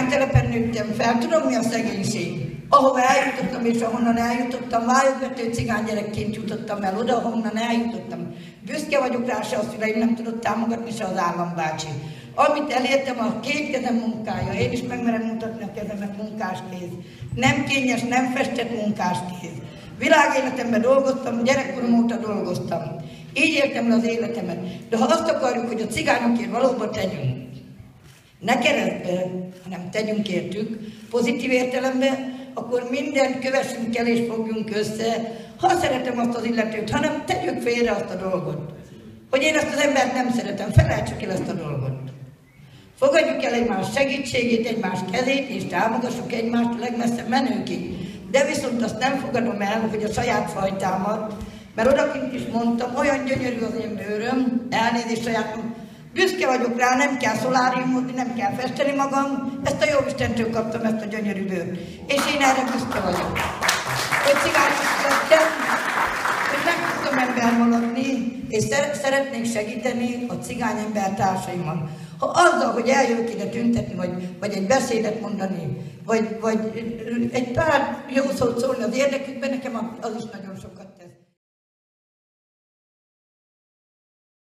cigánytelepen nőttem fel, tudom mi a szegénység. Ahova eljutottam és ahonnan eljutottam, vályogvető cigánygyerekként jutottam el oda, ahonnan eljutottam. Büszke vagyok rá, se a szüleim nem tudott támogatni, se az állambácsi. Amit elértem, a két kezem munkája. Én is megmerem mutatni a kezemet, munkáskéz. Nem kényes, nem festett munkáskéz. Világéletemben dolgoztam, gyerekkorom óta dolgoztam. Így éltem le az életemet. De ha azt akarjuk, hogy a cigányokért valóban tegyünk, ne keresztbe, hanem tegyünk értük, pozitív értelemben, akkor mindent kövessünk el és fogjunk össze, ha szeretem azt az illetőt, hanem tegyük félre azt a dolgot. Hogy én ezt az embert nem szeretem, felejtsük el ezt a dolgot. Fogadjuk el egymás segítségét, egymás kezét, és támogassuk egymást a legmesszebb menőkig. De viszont azt nem fogadom el, hogy a saját fajtámat, mert odakint is mondtam, olyan gyönyörű az én bőröm, elnézést sajátom, büszke vagyok rá, nem kell szoláriumozni, nem kell festeni magam, ezt a Jóistentől kaptam, ezt a gyönyörű bőrt. És én erre büszke vagyok. Hogy cigányos lettem, hogy meg tudtam ember maradni, és szeretnék segíteni a cigány ember társaimmal. Ha azzal, hogy eljövök ide tüntetni, vagy egy beszédet mondani, vagy egy pár jó szót szólni az érdekükben, nekem az is nagyon sok.